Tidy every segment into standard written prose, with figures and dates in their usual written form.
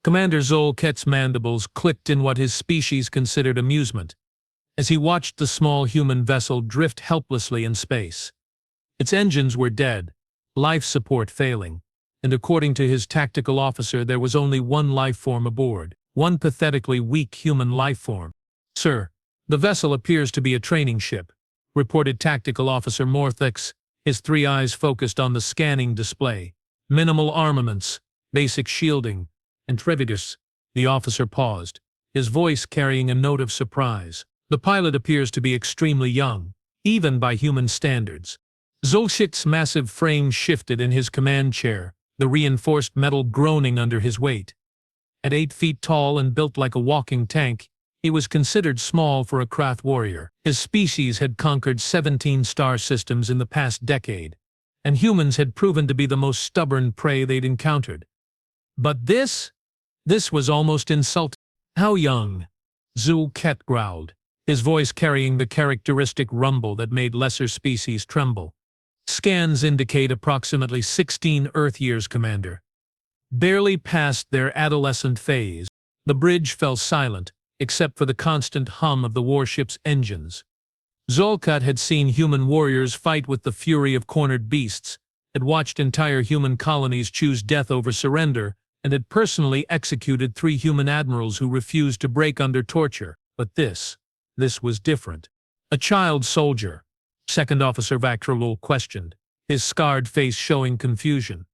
Commander Zolket's mandibles clicked in what his species considered amusement, as he watched the small human vessel drift helplessly in space. Its engines were dead, life support failing, and according to his tactical officer there was only one life form aboard, one pathetically weak human life form. "Sir, the vessel appears to be a training ship," reported Tactical Officer Morthix, his 3 eyes focused on the scanning display. "Minimal armaments, basic shielding, and trevidus." The officer paused, his voice carrying a note of surprise. "The pilot appears to be extremely young, even by human standards." Zolket's massive frame shifted in his command chair, the reinforced metal groaning under his weight. At 8 feet tall and built like a walking tank, he was considered small for a Krath warrior. His species had conquered 17 star systems in the past decade, and humans had proven to be the most stubborn prey they'd encountered. But this was almost insulting. "How young?" Zolket growled, his voice carrying the characteristic rumble that made lesser species tremble. "Scans indicate approximately 16 Earth years, Commander." Barely past their adolescent phase, the bridge fell silent, except for the constant hum of the warship's engines. Zolket had seen human warriors fight with the fury of cornered beasts, had watched entire human colonies choose death over surrender, and had personally executed 3 human admirals who refused to break under torture. But this was different. "A child soldier," Second Officer Vakralul questioned, his scarred face showing confusion.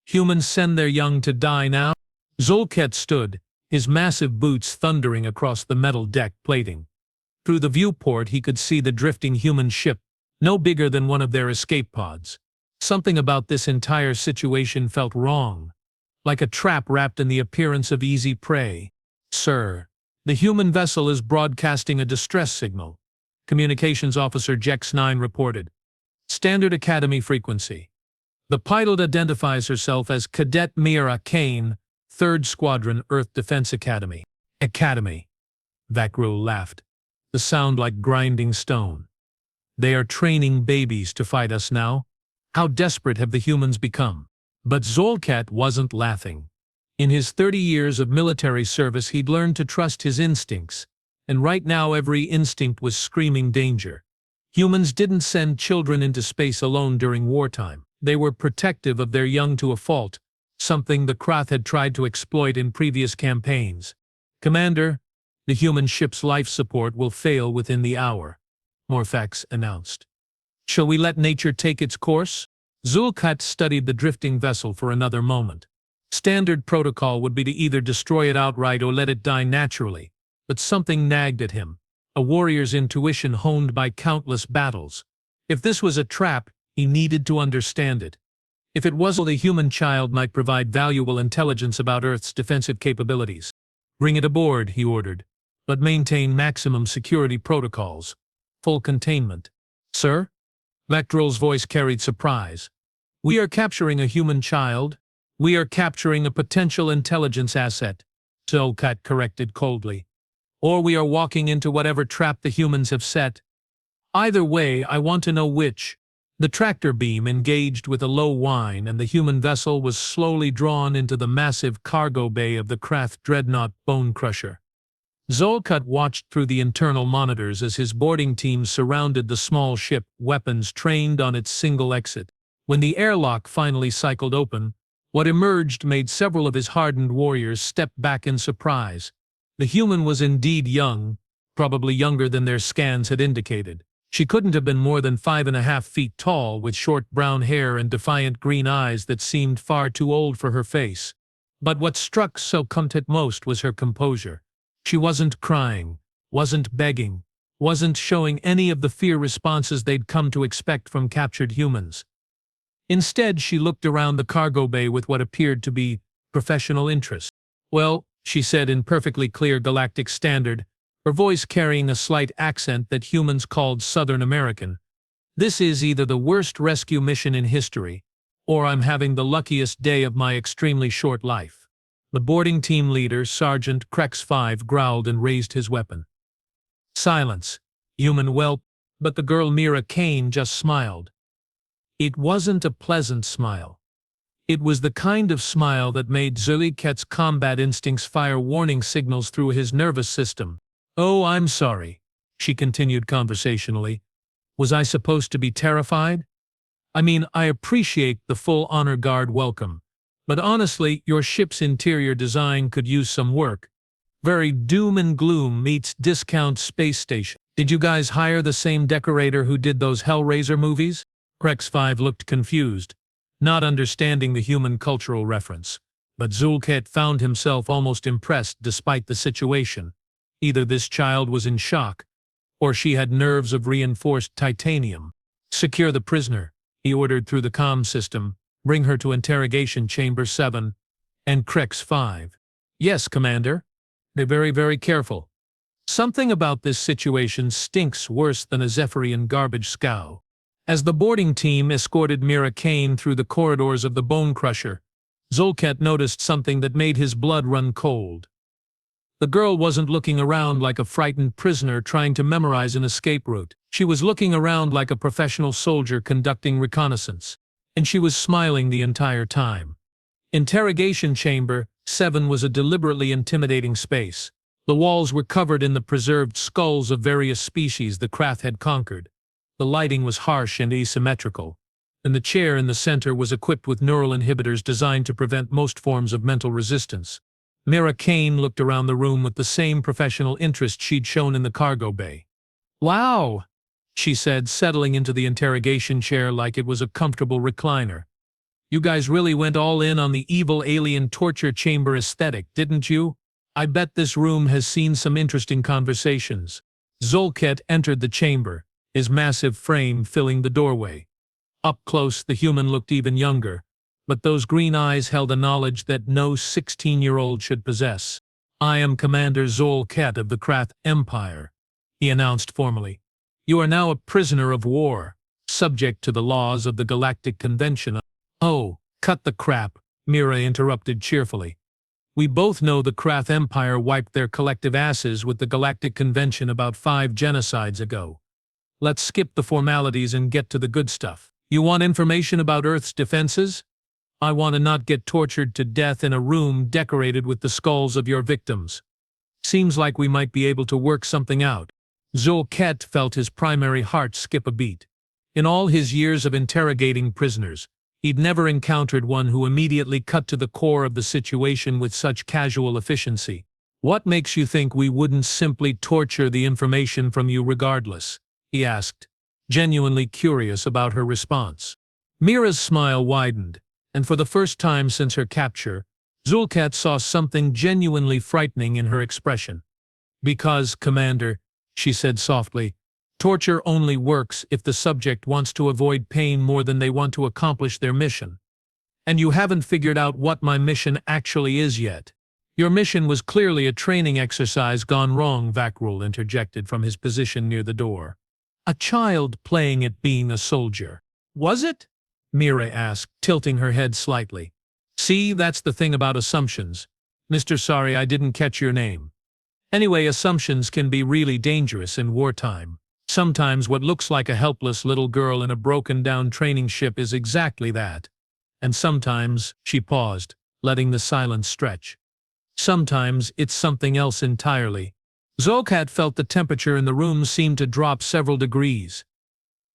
"Humans send their young to die now?" Zolket stood, his massive boots thundering across the metal deck plating. Through the viewport he could see the drifting human ship, no bigger than one of their escape pods. Something about this entire situation felt wrong, like a trap wrapped in the appearance of easy prey. "Sir, the human vessel is broadcasting a distress signal," Communications Officer Jex-9 reported. "Standard Academy frequency." The pilot identifies herself as Cadet Mira Kane, 3rd Squadron Earth Defense Academy. "Academy," Vakrul laughed, the sound like grinding stone. "They are training babies to fight us now? How desperate have the humans become?" But Zolket wasn't laughing. In his 30 years of military service he'd learned to trust his instincts, and right now every instinct was screaming danger. Humans didn't send children into space alone during wartime. They were protective of their young to a fault, something the Krath had tried to exploit in previous campaigns. "Commander, the human ship's life support will fail within the hour," Morthax announced. "Shall we let nature take its course?" Zolket studied the drifting vessel for another moment. Standard protocol would be to either destroy it outright or let it die naturally, but something nagged at him, a warrior's intuition honed by countless battles. If this was a trap, he needed to understand it. If it was, the human child might provide valuable intelligence about Earth's defensive capabilities. "Bring it aboard," he ordered, "but maintain maximum security protocols. Full containment." "Sir?" Vakrul's voice carried surprise. "We are capturing a human child. We are capturing a potential intelligence asset," Zolket corrected coldly. "Or we are walking into whatever trap the humans have set. Either way, I want to know which." The tractor beam engaged with a low whine, and the human vessel was slowly drawn into the massive cargo bay of the Krath dreadnought Bone Crusher. Zolket watched through the internal monitors as his boarding team surrounded the small ship, weapons trained on its single exit. When the airlock finally cycled open, what emerged made several of his hardened warriors step back in surprise. The human was indeed young, probably younger than their scans had indicated. She couldn't have been more than 5.5 feet tall, with short brown hair and defiant green eyes that seemed far too old for her face. But what struck Zolket most was her composure. She wasn't crying, wasn't begging, wasn't showing any of the fear responses they'd come to expect from captured humans. Instead, she looked around the cargo bay with what appeared to be professional interest. "Well," she said in perfectly clear Galactic Standard, her voice carrying a slight accent that humans called Southern American, "this is either the worst rescue mission in history, or I'm having the luckiest day of my extremely short life." The boarding team leader, Sergeant Krex 5, growled and raised his weapon. "Silence, human whelp," but the girl Mira Kane just smiled. It wasn't a pleasant smile. It was the kind of smile that made Zulket's combat instincts fire warning signals through his nervous system. "Oh, I'm sorry," she continued conversationally. "Was I supposed to be terrified? I mean, I appreciate the full honor guard welcome, but honestly, your ship's interior design could use some work. Very doom and gloom meets discount space station. Did you guys hire the same decorator who did those Hellraiser movies?" Krex-5 looked confused, not understanding the human cultural reference. But Zulket found himself almost impressed despite the situation. Either this child was in shock, or she had nerves of reinforced titanium. "Secure the prisoner," he ordered through the comm system. "Bring her to Interrogation Chamber 7 and Krex-5. "Yes, Commander." "They're very, very careful. Something about this situation stinks worse than a Zephyrian garbage scow." As the boarding team escorted Mira Kane through the corridors of the Bone Crusher, Zulket noticed something that made his blood run cold. The girl wasn't looking around like a frightened prisoner trying to memorize an escape route. She was looking around like a professional soldier conducting reconnaissance, and she was smiling the entire time. Interrogation Chamber 7 was a deliberately intimidating space. The walls were covered in the preserved skulls of various species the Krath had conquered. The lighting was harsh and asymmetrical, and the chair in the center was equipped with neural inhibitors designed to prevent most forms of mental resistance. Mira Kane looked around the room with the same professional interest she'd shown in the cargo bay. "Wow," she said, settling into the interrogation chair like it was a comfortable recliner. "You guys really went all in on the evil alien torture chamber aesthetic, didn't you? I bet this room has seen some interesting conversations." Zulket entered the chamber, his massive frame filling the doorway. Up close, the human looked even younger, but those green eyes held a knowledge that no 16-year-old should possess. "I am Commander Zulket of the Krath Empire," he announced formally. "You are now a prisoner of war, subject to the laws of the Galactic Convention." "Oh, cut the crap," Mira interrupted cheerfully. "We both know the Krath Empire wiped their collective asses with the Galactic Convention about 5 genocides ago. Let's skip the formalities and get to the good stuff. You want information about Earth's defenses? I want to not get tortured to death in a room decorated with the skulls of your victims. Seems like we might be able to work something out." Zulket felt his primary heart skip a beat. In all his years of interrogating prisoners, he'd never encountered one who immediately cut to the core of the situation with such casual efficiency. "What makes you think we wouldn't simply torture the information from you regardless?" he asked, genuinely curious about her response. Mira's smile widened, and for the first time since her capture, Zulket saw something genuinely frightening in her expression. "Because, Commander," she said softly, "torture only works if the subject wants to avoid pain more than they want to accomplish their mission. And you haven't figured out what my mission actually is yet." "Your mission was clearly a training exercise gone wrong," Vakrul interjected from his position near the door. "A child playing at being a soldier." "Was it?" Mira asked, tilting her head slightly. "See, that's the thing about assumptions. Mr. Sorry I didn't catch your name. Anyway, assumptions can be really dangerous in wartime. Sometimes what looks like a helpless little girl in a broken-down training ship is exactly that. And sometimes," she paused, letting the silence stretch, "sometimes it's something else entirely." Zulket felt the temperature in the room seemed to drop several degrees.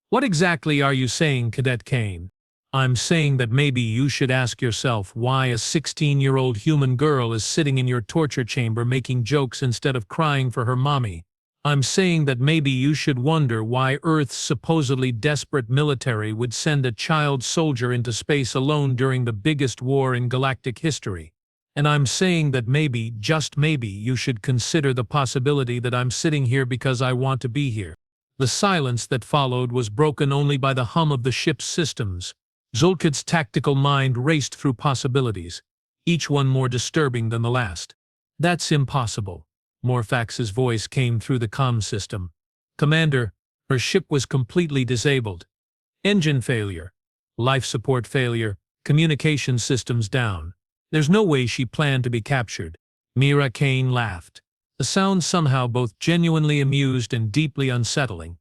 "What exactly are you saying, Cadet Kane?" "I'm saying that maybe you should ask yourself why a 16-year-old human girl is sitting in your torture chamber making jokes instead of crying for her mommy. I'm saying that maybe you should wonder why Earth's supposedly desperate military would send a child soldier into space alone during the biggest war in galactic history. And I'm saying that maybe, just maybe, you should consider the possibility that I'm sitting here because I want to be here." The silence that followed was broken only by the hum of the ship's systems. Zulket's tactical mind raced through possibilities, each one more disturbing than the last. "That's impossible." Morfax's voice came through the comm system. "Commander, her ship was completely disabled. Engine failure, life support failure, communication systems down. There's no way she planned to be captured." Mira Kane laughed, the sound somehow both genuinely amused and deeply unsettling.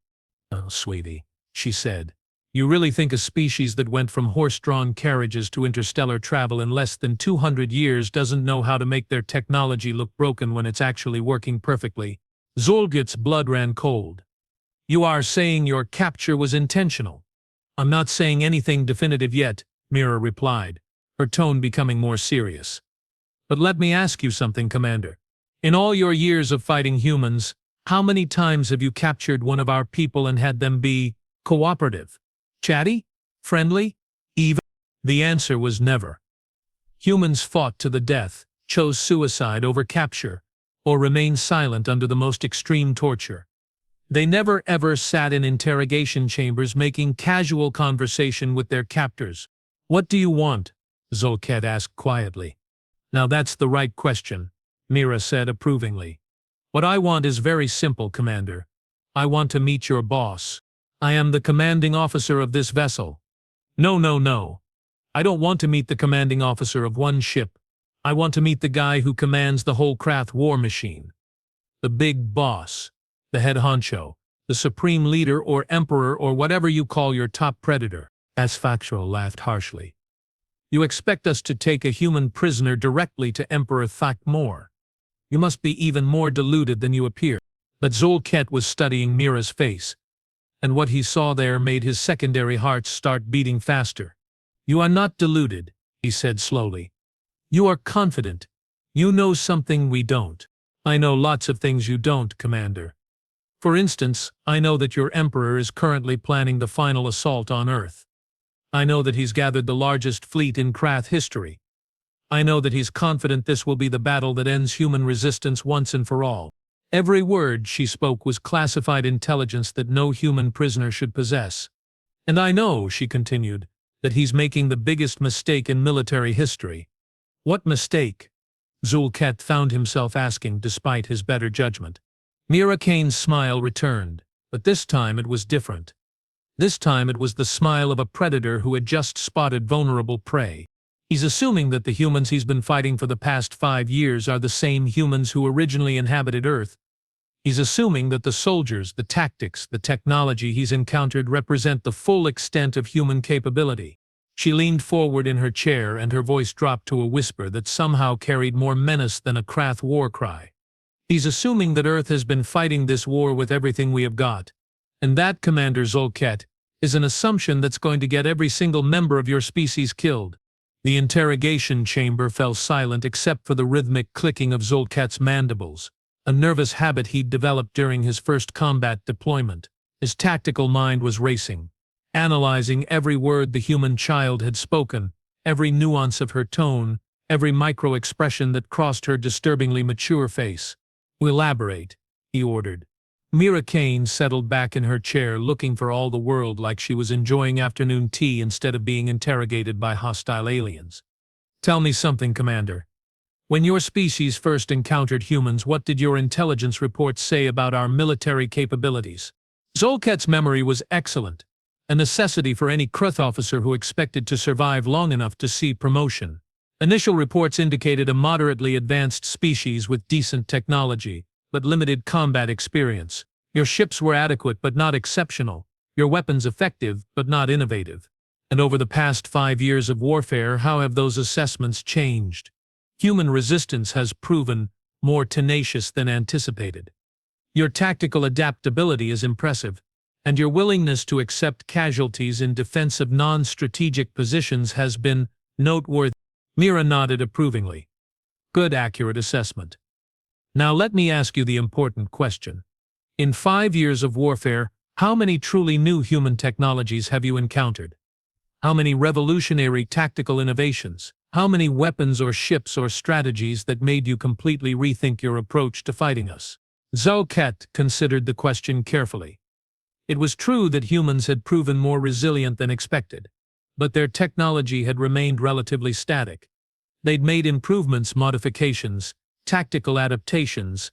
"Oh, sweetie," she said, You really think a species that went from horse-drawn carriages to interstellar travel in less than 200 years doesn't know how to make their technology look broken when it's actually working perfectly? Zolget's blood ran cold. You are saying your capture was intentional? I'm not saying anything definitive yet, Mira replied, her tone becoming more serious. But let me ask you something, Commander. In all your years of fighting humans, how many times have you captured one of our people and had them be cooperative? Chatty? Friendly? Even? The answer was never. Humans fought to the death, chose suicide over capture, or remained silent under the most extreme torture. They never ever sat in interrogation chambers making casual conversation with their captors. What do you want? Zolket asked quietly. Now that's the right question, Mira said approvingly. What I want is very simple, Commander. I want to meet your boss. I am the commanding officer of this vessel. No. I don't want to meet the commanding officer of one ship. I want to meet the guy who commands the whole Krath war machine. The big boss, the head honcho, the supreme leader or emperor or whatever you call your top predator. Asfactual laughed harshly. You expect us to take a human prisoner directly to Emperor Thakmor. You must be even more deluded than you appear. But Zolket was studying Mira's face, and what he saw there made his secondary hearts start beating faster. You are not deluded, he said slowly. You are confident. You know something we don't. I know lots of things you don't, Commander. For instance, I know that your Emperor is currently planning the final assault on Earth. I know that he's gathered the largest fleet in Krath history. I know that he's confident this will be the battle that ends human resistance once and for all. Every word she spoke was classified intelligence that no human prisoner should possess. And I know, she continued, that he's making the biggest mistake in military history. What mistake? Zulket found himself asking despite his better judgment. Mira Kane's smile returned, but this time it was different. This time it was the smile of a predator who had just spotted vulnerable prey. He's assuming that the humans he's been fighting for the past 5 years are the same humans who originally inhabited Earth. He's assuming that the soldiers, the tactics, the technology he's encountered represent the full extent of human capability. She leaned forward in her chair and her voice dropped to a whisper that somehow carried more menace than a Krath war cry. He's assuming that Earth has been fighting this war with everything we have got. And that, Commander Zolket, is an assumption that's going to get every single member of your species killed. The interrogation chamber fell silent except for the rhythmic clicking of Zolket's mandibles, a nervous habit he'd developed during his first combat deployment. His tactical mind was racing, analyzing every word the human child had spoken, every nuance of her tone, every micro-expression that crossed her disturbingly mature face. Elaborate, he ordered. Mira Kane settled back in her chair, looking for all the world like she was enjoying afternoon tea instead of being interrogated by hostile aliens. Tell me something, Commander. When your species first encountered humans, what did your intelligence reports say about our military capabilities? Zolket's memory was excellent, a necessity for any Krath officer who expected to survive long enough to see promotion. Initial reports indicated a moderately advanced species with decent technology, but limited combat experience. Your ships were adequate but not exceptional, your weapons effective but not innovative. And over the past 5 years of warfare, how have those assessments changed? Human resistance has proven more tenacious than anticipated. Your tactical adaptability is impressive, and your willingness to accept casualties in defensive non-strategic positions has been noteworthy. Mira nodded approvingly. Good, accurate assessment. Now let me ask you the important question. In 5 years of warfare, how many truly new human technologies have you encountered? How many revolutionary tactical innovations? How many weapons or ships or strategies that made you completely rethink your approach to fighting us? Zolket considered the question carefully. It was true that humans had proven more resilient than expected, but their technology had remained relatively static. They'd made improvements, modifications, tactical adaptations,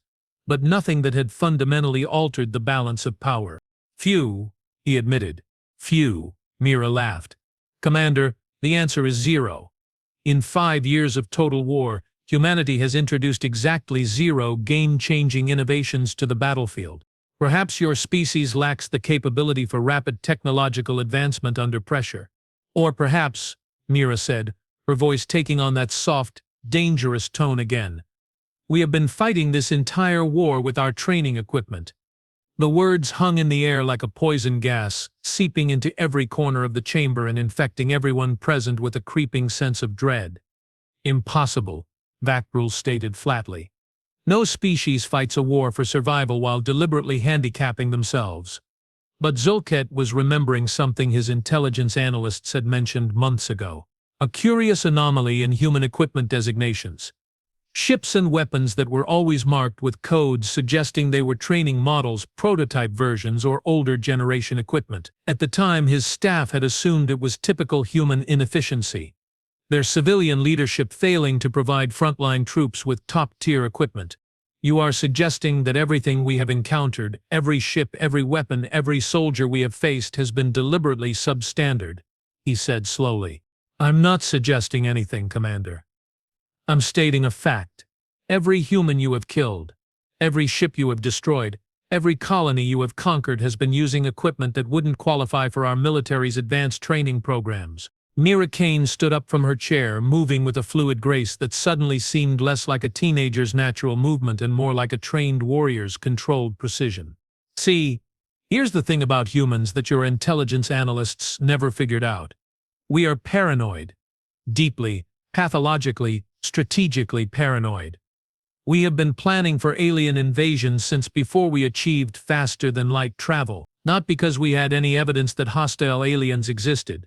but nothing that had fundamentally altered the balance of power. Few, he admitted. Few, Mira laughed. Commander, the answer is 0. In 5 years of total war, humanity has introduced exactly 0 game-changing innovations to the battlefield. Perhaps your species lacks the capability for rapid technological advancement under pressure. Or perhaps, Mira said, her voice taking on that soft, dangerous tone again, we have been fighting this entire war with our training equipment. The words hung in the air like a poison gas, seeping into every corner of the chamber and infecting everyone present with a creeping sense of dread. Impossible, Vakrul stated flatly. No species fights a war for survival while deliberately handicapping themselves. But Zulket was remembering something his intelligence analysts had mentioned months ago. A curious anomaly in human equipment designations. Ships and weapons that were always marked with codes suggesting they were training models, prototype versions, or older generation equipment. At the time, his staff had assumed it was typical human inefficiency. Their civilian leadership failing to provide frontline troops with top-tier equipment. You are suggesting that everything we have encountered, every ship, every weapon, every soldier we have faced has been deliberately substandard, he said slowly. I'm not suggesting anything, Commander. I'm stating a fact. Every human you have killed, every ship you have destroyed, every colony you have conquered has been using equipment that wouldn't qualify for our military's advanced training programs. Mira Kane stood up from her chair, moving with a fluid grace that suddenly seemed less like a teenager's natural movement and more like a trained warrior's controlled precision. See, here's the thing about humans that your intelligence analysts never figured out. We are paranoid. Deeply, pathologically, strategically paranoid. We have been planning for alien invasion since before we achieved faster-than-light travel, not because we had any evidence that hostile aliens existed,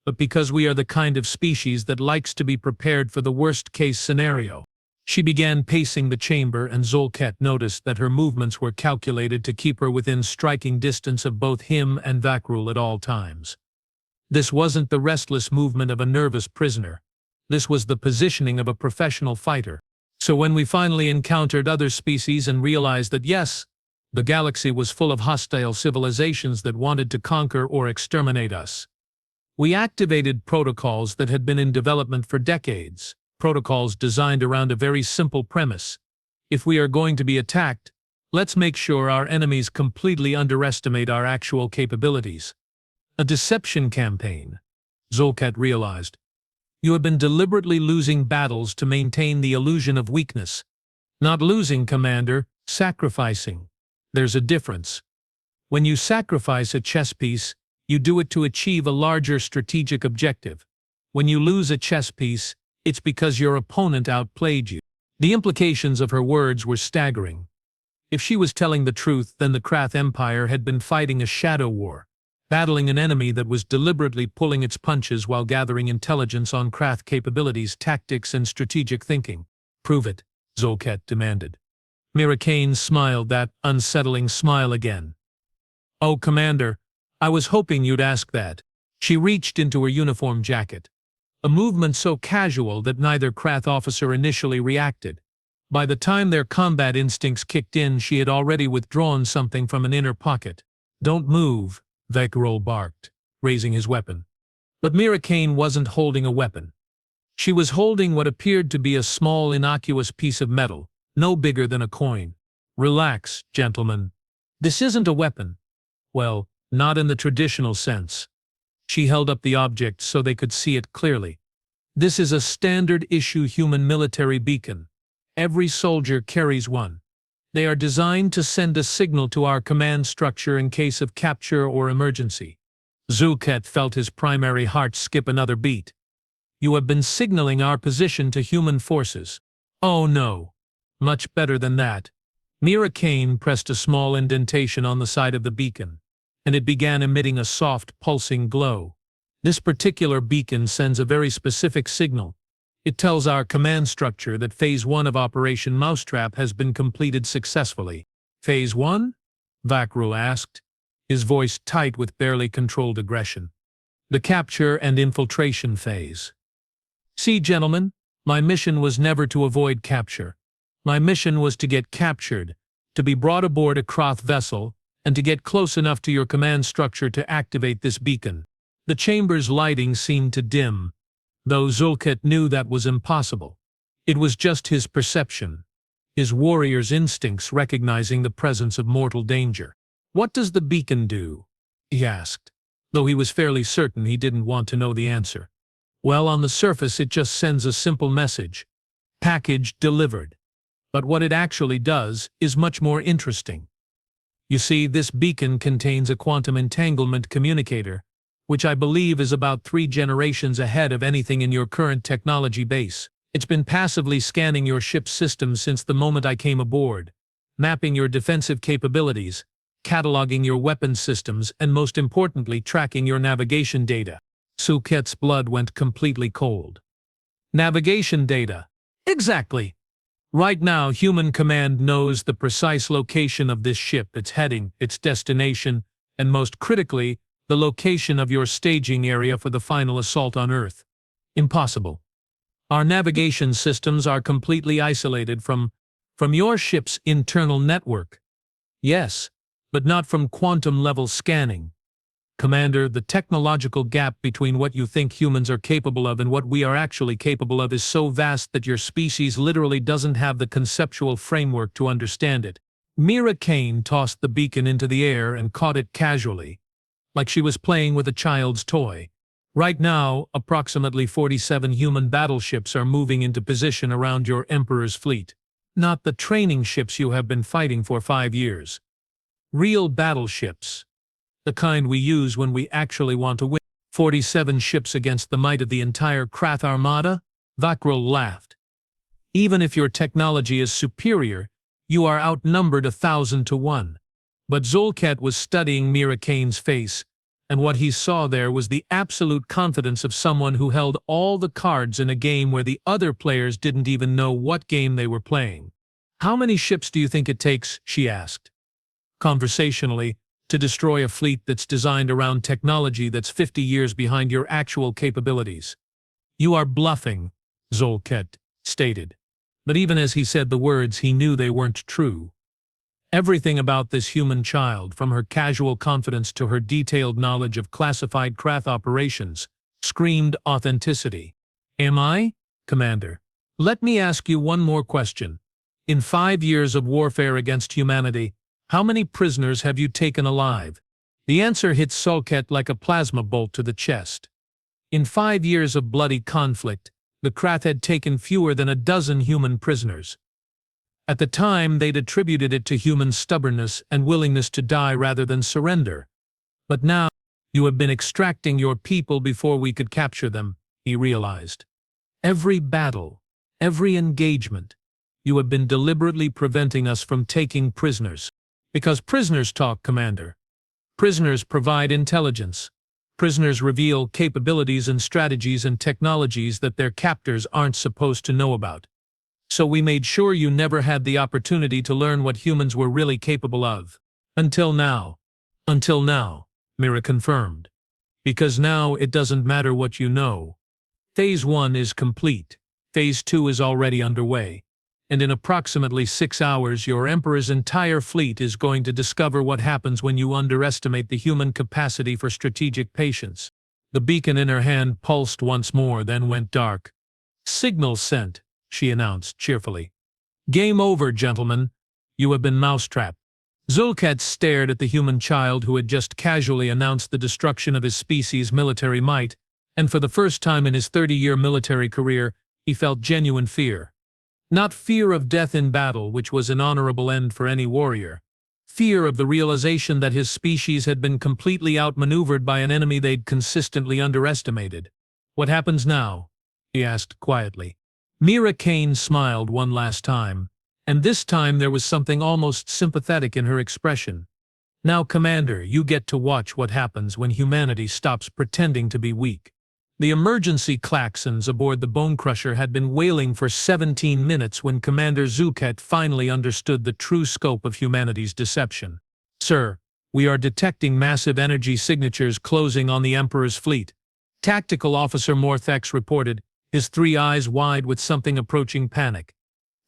but because we are the kind of species that likes to be prepared for the worst-case scenario. She began pacing the chamber, and Zulket noticed that her movements were calculated to keep her within striking distance of both him and Vakrul at all times. This wasn't the restless movement of a nervous prisoner. This was the positioning of a professional fighter. So when we finally encountered other species and realized that yes, the galaxy was full of hostile civilizations that wanted to conquer or exterminate us, we activated protocols that had been in development for decades, protocols designed around a very simple premise. If we are going to be attacked, let's make sure our enemies completely underestimate our actual capabilities. A deception campaign, Zulket realized. You have been deliberately losing battles to maintain the illusion of weakness. Not losing, Commander, sacrificing. There's a difference. When you sacrifice a chess piece, you do it to achieve a larger strategic objective. When you lose a chess piece, it's because your opponent outplayed you. The implications of her words were staggering. If she was telling the truth, then the Krath Empire had been fighting a shadow war, battling an enemy that was deliberately pulling its punches while gathering intelligence on Krath capabilities, tactics, and strategic thinking. Prove it, Zulket demanded. Mira Kane smiled that unsettling smile again. Oh, Commander, I was hoping you'd ask that. She reached into her uniform jacket, a movement so casual that neither Krath officer initially reacted. By the time their combat instincts kicked in, she had already withdrawn something from an inner pocket. Don't move, Vakrul barked, raising his weapon. But Mira Kane wasn't holding a weapon. She was holding what appeared to be a small, innocuous piece of metal, no bigger than a coin. Relax, gentlemen. This isn't a weapon. Well, not in the traditional sense. She held up the object so they could see it clearly. This is a standard-issue human military beacon. Every soldier carries one. They are designed to send a signal to our command structure in case of capture or emergency. Zulket felt his primary heart skip another beat. You have been signaling our position to human forces. Oh no. Much better than that. Mira Kane pressed a small indentation on the side of the beacon, and it began emitting a soft, pulsing glow. This particular beacon sends a very specific signal. It tells our command structure that Phase 1 of Operation Mousetrap has been completed successfully. Phase 1? Vakrul asked, his voice tight with barely controlled aggression. The capture and infiltration phase. See, gentlemen, my mission was never to avoid capture. My mission was to get captured, to be brought aboard a Krath vessel, and to get close enough to your command structure to activate this beacon. The chamber's lighting seemed to dim, though Zulket knew that was impossible. It was just his perception. his warrior's instincts recognizing the presence of mortal danger. "What does the beacon do?" he asked, though he was fairly certain he didn't want to know the answer. "Well, on the surface it just sends a simple message. Package delivered. But what it actually does is much more interesting. You see, this beacon contains a quantum entanglement communicator, which I believe is about 3 generations ahead of anything in your current technology base. It's been passively scanning your ship's systems since the moment I came aboard, mapping your defensive capabilities, cataloging your weapons systems, and most importantly, tracking your navigation data." Zulket's blood went completely cold. Navigation data. Exactly. Right now, Human Command knows the precise location of this ship, its heading, its destination, and most critically, the location of your staging area for the final assault on Earth. Impossible. Our navigation systems are completely isolated from your ship's internal network. Yes, but not from quantum-level scanning. Commander, the technological gap between what you think humans are capable of and what we are actually capable of is so vast that your species literally doesn't have the conceptual framework to understand it. Mira Kane tossed the beacon into the air and caught it casually, like she was playing with a child's toy. Right now, approximately 47 human battleships are moving into position around your Emperor's fleet. Not the training ships you have been fighting for 5 years. Real battleships. The kind we use when we actually want to win. 47 ships against the might of the entire Krath Armada? Vakrul laughed. "Even if your technology is superior, you are outnumbered 1,000 to 1. But Zulket was studying Mira Kane's face, and what he saw there was the absolute confidence of someone who held all the cards in a game where the other players didn't even know what game they were playing. "How many ships do you think it takes?" she asked. Conversationally, to destroy a fleet that's designed around technology that's 50 years behind your actual capabilities. "You are bluffing," Zulket stated. But even as he said the words, he knew they weren't true. Everything about this human child, from her casual confidence to her detailed knowledge of classified Krath operations, screamed authenticity. "Am I, Commander? Let me ask you one more question. In 5 years of warfare against humanity, how many prisoners have you taken alive?" The answer hit Zulket like a plasma bolt to the chest. In 5 years of bloody conflict, the Krath had taken fewer than a dozen human prisoners. At the time, they'd attributed it to human stubbornness and willingness to die rather than surrender. But now, you have been extracting your people before we could capture them, he realized. Every battle, every engagement, you have been deliberately preventing us from taking prisoners. Because prisoners talk, Commander. Prisoners provide intelligence. Prisoners reveal capabilities and strategies and technologies that their captors aren't supposed to know about. So we made sure you never had the opportunity to learn what humans were really capable of. Until now. Until now, Mira confirmed. Because now it doesn't matter what you know. Phase 1 is complete. Phase 2 is already underway. And in approximately 6 hours, your Emperor's entire fleet is going to discover what happens when you underestimate the human capacity for strategic patience. The beacon in her hand pulsed once more, then went dark. "Signal sent," she announced cheerfully. "Game over, gentlemen. You have been mousetrapped." Zulket stared at the human child who had just casually announced the destruction of his species' military might, and for the first time in his 30-year military career, he felt genuine fear. Not fear of death in battle, which was an honorable end for any warrior. Fear of the realization that his species had been completely outmaneuvered by an enemy they'd consistently underestimated. "What happens now?" he asked quietly. Mira Kane smiled one last time, and this time there was something almost sympathetic in her expression. "Now, Commander, you get to watch what happens when humanity stops pretending to be weak." The emergency klaxons aboard the Bone Crusher had been wailing for 17 minutes when Commander Zulket finally understood the true scope of humanity's deception. "Sir, we are detecting massive energy signatures closing on the Emperor's fleet," Tactical Officer Morthex reported, his 3 eyes wide with something approaching panic.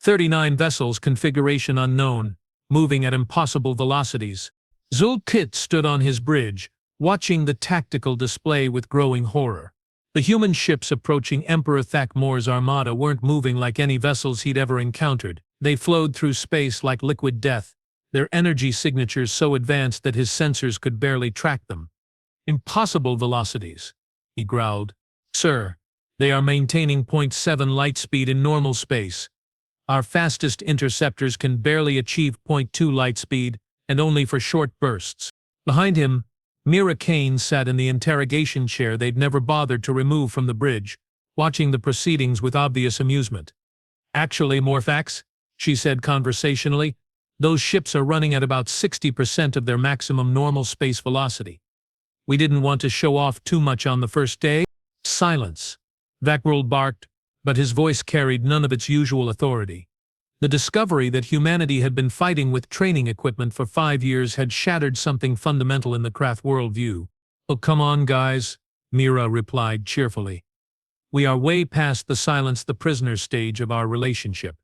39 vessels, configuration unknown, moving at impossible velocities. Zulket stood on his bridge, watching the tactical display with growing horror. The human ships approaching Emperor Thakmor's armada weren't moving like any vessels he'd ever encountered. They flowed through space like liquid death, their energy signatures so advanced that his sensors could barely track them. "Impossible velocities," he growled. "Sir, they are maintaining .7 light speed in normal space. Our fastest interceptors can barely achieve .2 light speed, and only for short bursts." Behind him, Mira Kane sat in the interrogation chair they'd never bothered to remove from the bridge, watching the proceedings with obvious amusement. "Actually, Morphax," she said conversationally, "those ships are running at about 60% of their maximum normal space velocity. We didn't want to show off too much on the first day." Silence. Vakrul barked, but his voice carried none of its usual authority. The discovery that humanity had been fighting with training equipment for 5 years had shattered something fundamental in the Krath worldview. "Oh, come on, guys," Mira replied cheerfully. "We are way past the silence the prisoner stage of our relationship.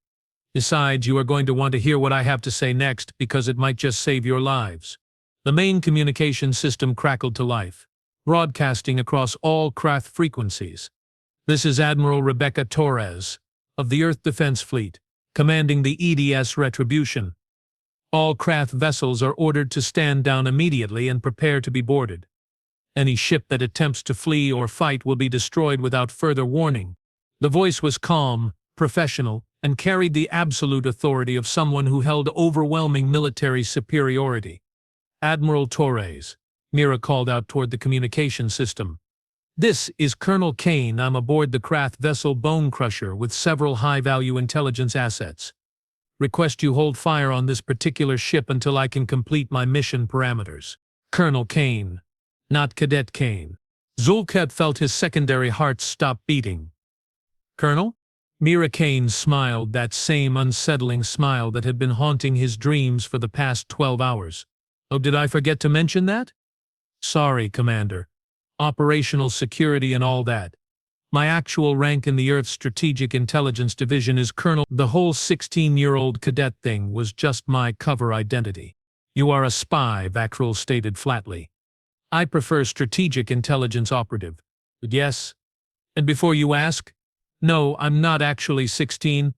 Besides, you are going to want to hear what I have to say next because it might just save your lives." The main communication system crackled to life, broadcasting across all Krath frequencies. "This is Admiral Rebecca Torres, of the Earth Defense Fleet, commanding the EDS Retribution. All Krath vessels are ordered to stand down immediately and prepare to be boarded. Any ship that attempts to flee or fight will be destroyed without further warning." The voice was calm, professional, and carried the absolute authority of someone who held overwhelming military superiority. "Admiral Torres," Mira called out toward the communication system. "This is Colonel Kane. I'm aboard the Krath vessel Bone Crusher with several high-value intelligence assets. Request you hold fire on this particular ship until I can complete my mission parameters." Colonel Kane, not Cadet Kane. Zulket felt his secondary heart stop beating. "Colonel?" Mira Kane smiled, that same unsettling smile that had been haunting his dreams for the past 12 hours. "Oh, did I forget to mention that?" "Sorry, Commander. Operational security and all that. My actual rank in the Earth's Strategic Intelligence Division is Colonel. The whole 16-year-old cadet thing was just my cover identity." "You are a spy," Vakrul stated flatly. "I prefer Strategic Intelligence Operative." "But yes. And before you ask, no, I'm not actually 16.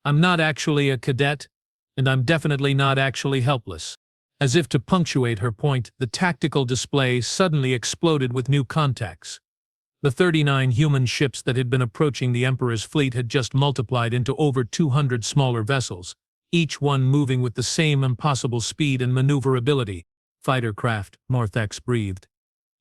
I'm not actually a cadet. And I'm definitely not actually helpless." As if to punctuate her point, the tactical display suddenly exploded with new contacts. The 39 human ships that had been approaching the Emperor's fleet had just multiplied into over 200 smaller vessels, each one moving with the same impossible speed and maneuverability. "Fighter craft," Morthax breathed.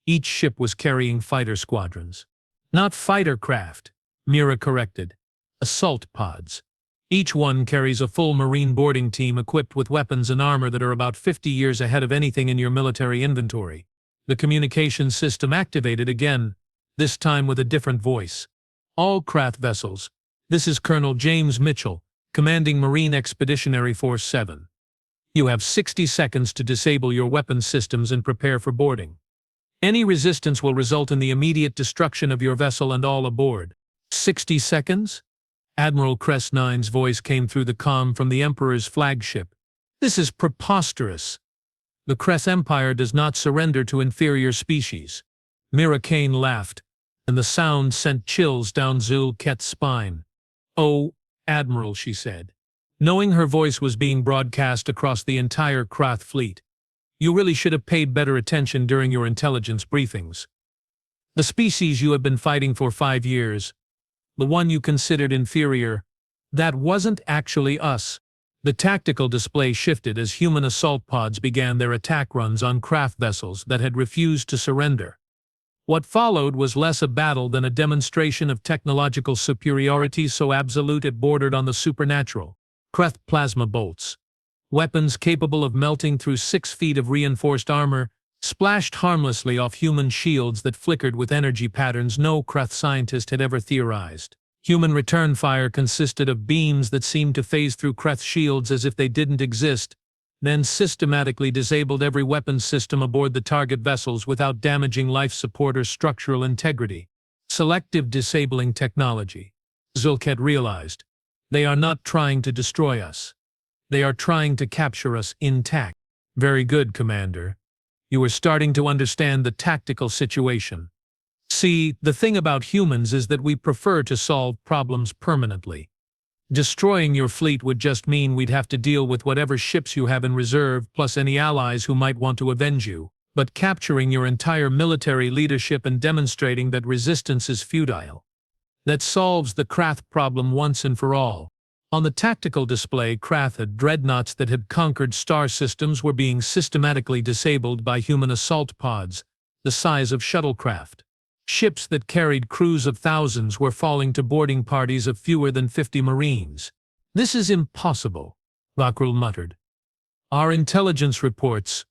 Each ship was carrying fighter squadrons. "Not fighter craft," Mira corrected. "Assault pods. Each one carries a full Marine boarding team equipped with weapons and armor that are about 50 years ahead of anything in your military inventory." The communication system activated again, this time with a different voice. "All Krath vessels. This is Colonel James Mitchell, commanding Marine Expeditionary Force 7. You have 60 seconds to disable your weapons systems and prepare for boarding. Any resistance will result in the immediate destruction of your vessel and all aboard." 60 seconds? Admiral Cress Nine's voice came through the comm from the Emperor's flagship. "This is preposterous. The Krath Empire does not surrender to inferior species." Mira Kane laughed, and the sound sent chills down Zulket's spine. "Oh, Admiral," she said, knowing her voice was being broadcast across the entire Krath fleet, "you really should have paid better attention during your intelligence briefings. The species you have been fighting for 5 years, the one you considered inferior, that wasn't actually us." The tactical display shifted as human assault pods began their attack runs on Krath vessels that had refused to surrender. What followed was less a battle than a demonstration of technological superiority so absolute it bordered on the supernatural. Krath plasma bolts, weapons capable of melting through 6 feet of reinforced armor, splashed harmlessly off human shields that flickered with energy patterns no Krath scientist had ever theorized. Human return fire consisted of beams that seemed to phase through Krath shields as if they didn't exist, then systematically disabled every weapons system aboard the target vessels without damaging life support or structural integrity. Selective disabling technology. Zulket realized. They are not trying to destroy us. They are trying to capture us intact. "Very good, Commander. You are starting to understand the tactical situation. See, the thing about humans is that we prefer to solve problems permanently. Destroying your fleet would just mean we'd have to deal with whatever ships you have in reserve, plus any allies who might want to avenge you. But capturing your entire military leadership and demonstrating that resistance is futile. That solves the Krath problem once and for all. On the tactical display, Krath dreadnoughts that had conquered star systems were being systematically disabled by human assault pods, the size of shuttlecraft. Ships that carried crews of thousands were falling to boarding parties of fewer than 50 Marines. "This is impossible," Vakrul muttered. Your intelligence reports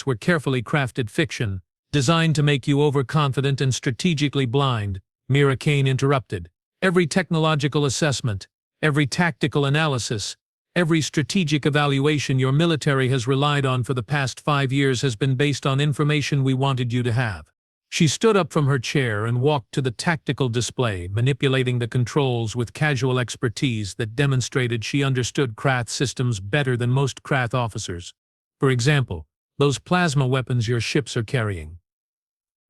were carefully crafted fiction, designed to make you overconfident and strategically blind, Mira Kane interrupted. Every technological assessment, every tactical analysis, every strategic evaluation your military has relied on for the past 5 years has been based on information we wanted you to have. She stood up from her chair and walked to the tactical display, manipulating the controls with casual expertise that demonstrated she understood Krath systems better than most Krath officers. For example, those plasma weapons your ships are carrying.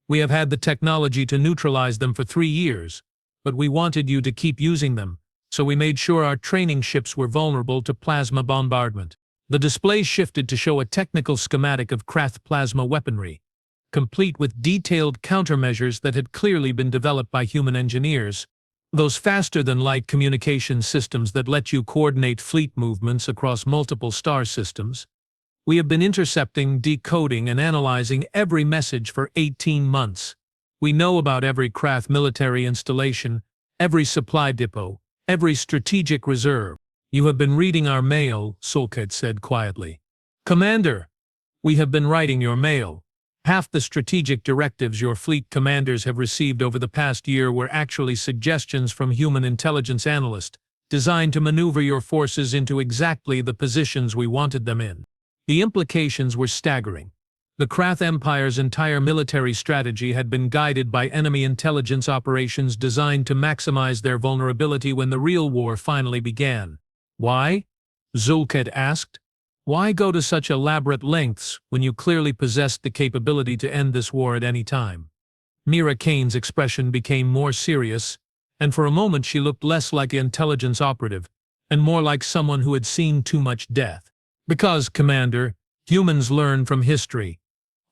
We have had the technology to neutralize them for 3 years, but we wanted you to keep using them, so we made sure our training ships were vulnerable to plasma bombardment. The display shifted to show a technical schematic of Krath plasma weaponry, complete with detailed countermeasures that had clearly been developed by human engineers. Those faster-than-light communication systems that let you coordinate fleet movements across multiple star systems. We have been intercepting, decoding, and analyzing every message for 18 months. We know about every Krath military installation, every supply depot, every strategic reserve. You have been reading our mail, Sulkhet said quietly. Commander, we have been writing your mail. Half the strategic directives your fleet commanders have received over the past year were actually suggestions from human intelligence analysts, designed to maneuver your forces into exactly the positions we wanted them in. The implications were staggering. The Krath Empire's entire military strategy had been guided by enemy intelligence operations designed to maximize their vulnerability when the real war finally began. Why? Zulkhet asked. Why go to such elaborate lengths when you clearly possessed the capability to end this war at any time? Mira Kane's expression became more serious, and for a moment she looked less like an intelligence operative, and more like someone who had seen too much death. Because, Commander, humans learn from history.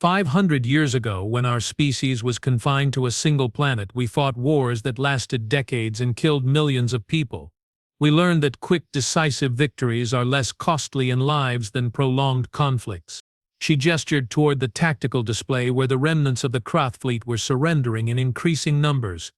500 years ago, when our species was confined to a single planet, we fought wars that lasted decades and killed millions of people. We learned that quick, decisive victories are less costly in lives than prolonged conflicts. She gestured toward the tactical display where the remnants of the Krath fleet were surrendering in increasing numbers.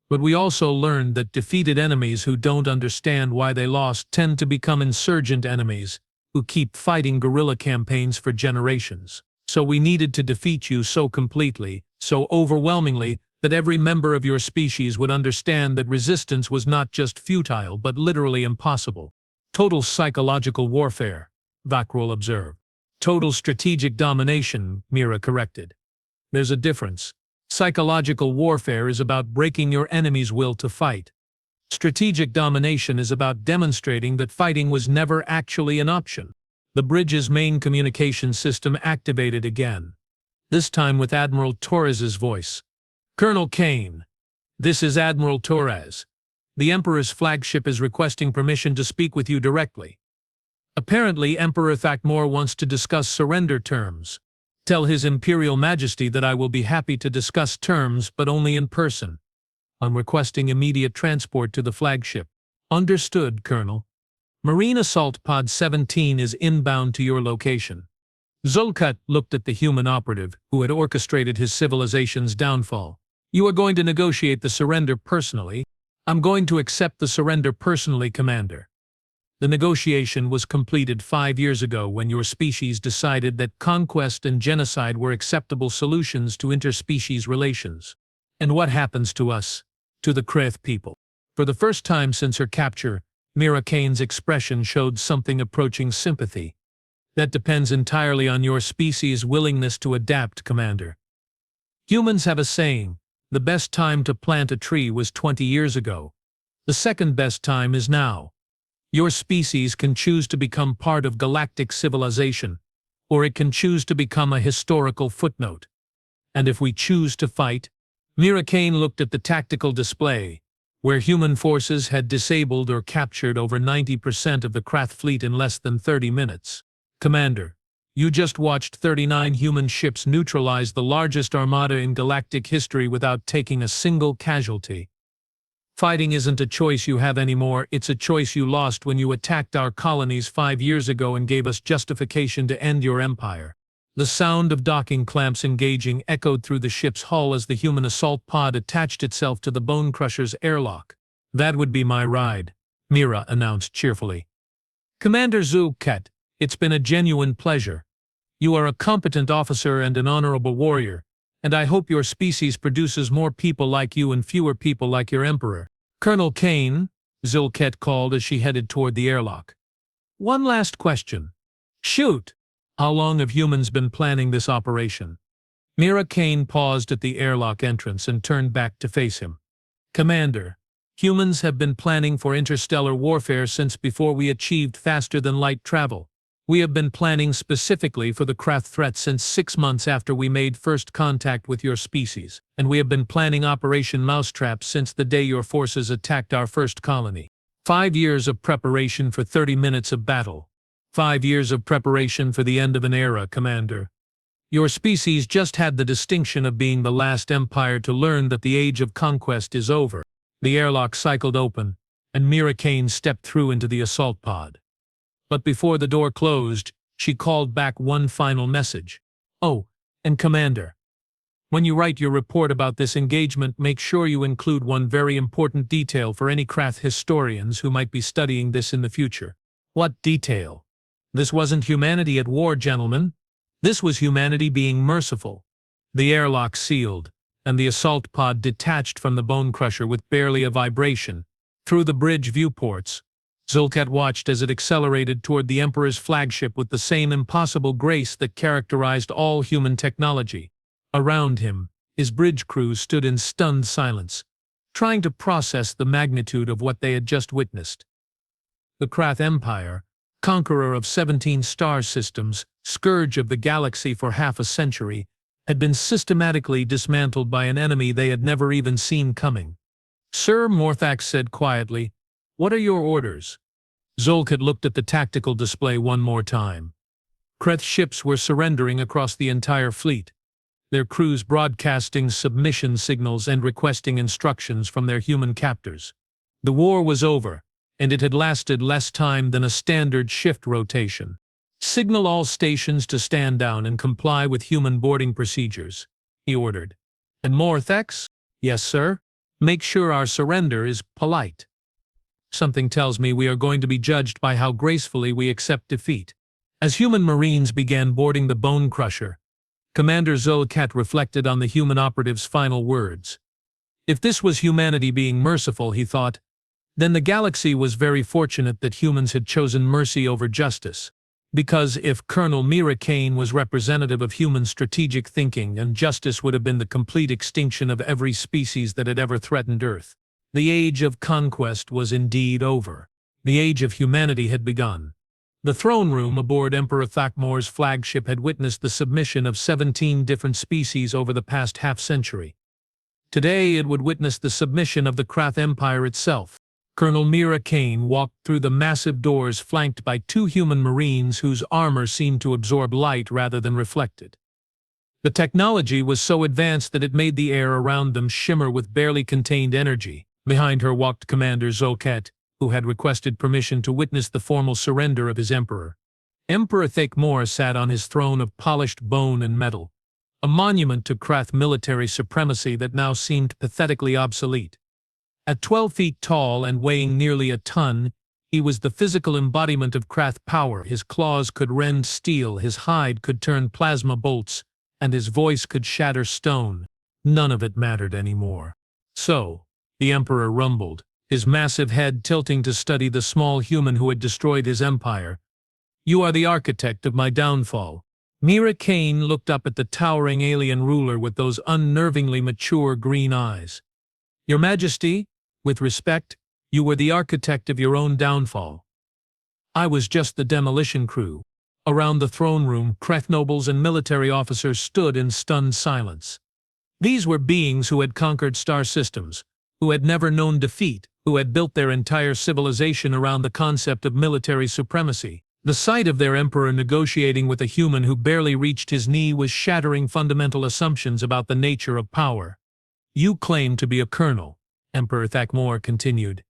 But we also learned that defeated enemies who don't understand why they lost tend to become insurgent enemies, who keep fighting guerrilla campaigns for generations. So we needed to defeat you so completely, so overwhelmingly, that every member of your species would understand that resistance was not just futile but literally impossible. Total psychological warfare, Vakrul observed. Total strategic domination, Mira corrected. There's a difference. Psychological warfare is about breaking your enemy's will to fight. Strategic domination is about demonstrating that fighting was never actually an option. The bridge's main communication system activated again, this time with Admiral Torres's voice. Colonel Kane, this is Admiral Torres. The Emperor's flagship is requesting permission to speak with you directly. Apparently, Emperor Thakmor wants to discuss surrender terms. Tell His Imperial Majesty that I will be happy to discuss terms, but only in person. I'm requesting immediate transport to the flagship. Understood, Colonel. Marine Assault Pod 17 is inbound to your location. Zulkhet looked at the human operative who had orchestrated his civilization's downfall. You are going to negotiate the surrender personally. I'm going to accept the surrender personally, Commander. The negotiation was completed 5 years ago when your species decided that conquest and genocide were acceptable solutions to interspecies relations. And what happens to us? To the Krath people? For the first time since her capture, Mira Kane's expression showed something approaching sympathy. That depends entirely on your species' willingness to adapt, Commander. Humans have a saying, the best time to plant a tree was 20 years ago. The second best time is now. Your species can choose to become part of galactic civilization, or it can choose to become a historical footnote. And if we choose to fight, Mira Kane looked at the tactical display, where human forces had disabled or captured over 90% of the Krath fleet in less than 30 minutes. Commander, you just watched 39 human ships neutralize the largest armada in galactic history without taking a single casualty. Fighting isn't a choice you have anymore, it's a choice you lost when you attacked our colonies 5 years ago and gave us justification to end your empire. The sound of docking clamps engaging echoed through the ship's hull as the human assault pod attached itself to the Bone Crusher's airlock. That would be my ride, Mira announced cheerfully. Commander Zul'Qet, it's been a genuine pleasure. You are a competent officer and an honorable warrior, and I hope your species produces more people like you and fewer people like your emperor. Colonel Kane, Zul'Qet called as she headed toward the airlock. One last question. Shoot! How long have humans been planning this operation? Mira Kane paused at the airlock entrance and turned back to face him. Commander, humans have been planning for interstellar warfare since before we achieved faster-than-light travel. We have been planning specifically for the Krath threat since 6 months after we made first contact with your species, and we have been planning Operation Mousetrap since the day your forces attacked our first colony. 5 years of preparation for 30 minutes of battle. 5 years of preparation for the end of an era, Commander. Your species just had the distinction of being the last empire to learn that the age of conquest is over. The airlock cycled open, and Mira Kane stepped through into the assault pod. But before the door closed, she called back one final message. Oh, and Commander, when you write your report about this engagement, make sure you include one very important detail for any Krath historians who might be studying this in the future. What detail? This wasn't humanity at war, gentlemen. This was humanity being merciful. The airlock sealed, and the assault pod detached from the Bone Crusher with barely a vibration. Through the bridge viewports, Zul'Qet watched as it accelerated toward the Emperor's flagship with the same impossible grace that characterized all human technology. Around him, his bridge crew stood in stunned silence, trying to process the magnitude of what they had just witnessed. The Krath Empire, conqueror of 17 star systems, scourge of the galaxy for half a century, had been systematically dismantled by an enemy they had never even seen coming. Sir, Morthax said quietly, "What are your orders?" Zul'Qet looked at the tactical display one more time. Krath ships were surrendering across the entire fleet, their crews broadcasting submission signals and requesting instructions from their human captors. The war was over, and it had lasted less time than a standard shift rotation. "Signal all stations to stand down and comply with human boarding procedures," he ordered. "And Morthax?" "Yes, sir. Make sure our surrender is polite. Something tells me we are going to be judged by how gracefully we accept defeat." As human Marines began boarding the Bone Crusher, Commander Zul'Qet reflected on the human operative's final words. If this was humanity being merciful, he thought, then the galaxy was very fortunate that humans had chosen mercy over justice. Because if Colonel Mira Kane was representative of human strategic thinking, and justice would have been the complete extinction of every species that had ever threatened Earth. The age of conquest was indeed over. The age of humanity had begun. The throne room aboard Emperor Thakmor's flagship had witnessed the submission of 17 different species over the past half-century. Today it would witness the submission of the Krath Empire itself. Colonel Mira Kane walked through the massive doors flanked by 2 human Marines whose armor seemed to absorb light rather than reflect it. The technology was so advanced that it made the air around them shimmer with barely contained energy. Behind her walked Commander Zul'Qet, who had requested permission to witness the formal surrender of his emperor. Emperor Thakmor sat on his throne of polished bone and metal, a monument to Krath military supremacy that now seemed pathetically obsolete. At 12 feet tall and weighing nearly a ton, he was the physical embodiment of Krath power. His claws could rend steel, his hide could turn plasma bolts, and his voice could shatter stone. None of it mattered anymore. "So," the Emperor rumbled, his massive head tilting to study the small human who had destroyed his empire, "you are the architect of my downfall." Mira Kane looked up at the towering alien ruler with those unnervingly mature green eyes. "Your Majesty, with respect, you were the architect of your own downfall. I was just the demolition crew." Around the throne room, Krath nobles and military officers stood in stunned silence. These were beings who had conquered star systems, who had never known defeat, who had built their entire civilization around the concept of military supremacy. The sight of their emperor negotiating with a human who barely reached his knee was shattering fundamental assumptions about the nature of power. "You claim to be a colonel," Emperor Thakmor continued.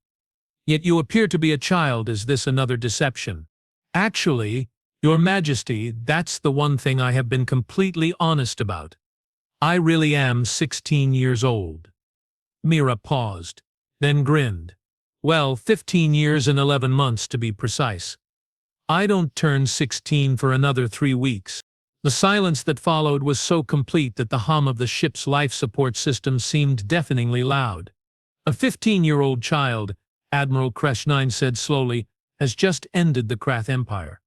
"Yet you appear to be a child. Is this another deception?" "Actually, Your Majesty, that's the one thing I have been completely honest about. I really am 16 years old." Mira paused, then grinned. "Well, 15 years and 11 months to be precise. I don't turn 16 for another 3 weeks." The silence that followed was so complete that the hum of the ship's life support system seemed deafeningly loud. "A 15-year-old child," Admiral Kresh-9 said slowly, "has just ended the Krath Empire."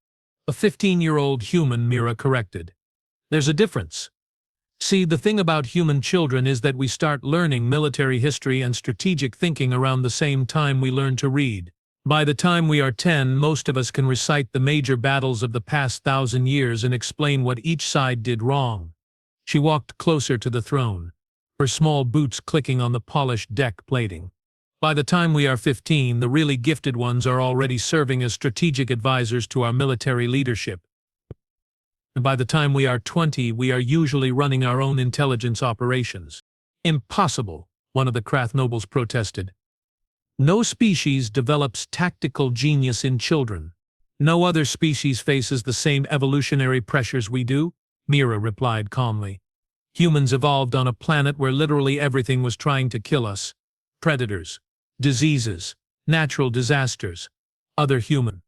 "A 15-year-old human," Mira corrected. "There's a difference. See, the thing about human children is that we start learning military history and strategic thinking around the same time we learn to read. By the time we are 10, most of us can recite the major battles of the past 1,000 years and explain what each side did wrong." She walked closer to the throne, her small boots clicking on the polished deck plating. "By the time we are 15, the really gifted ones are already serving as strategic advisors to our military leadership. And by the time we are 20, we are usually running our own intelligence operations." "Impossible," one of the Krath nobles protested. "No species develops tactical genius in children. No other species faces the same evolutionary pressures we do," Mira replied calmly. "Humans evolved on a planet where literally everything was trying to kill us. Predators, diseases, natural disasters, other human.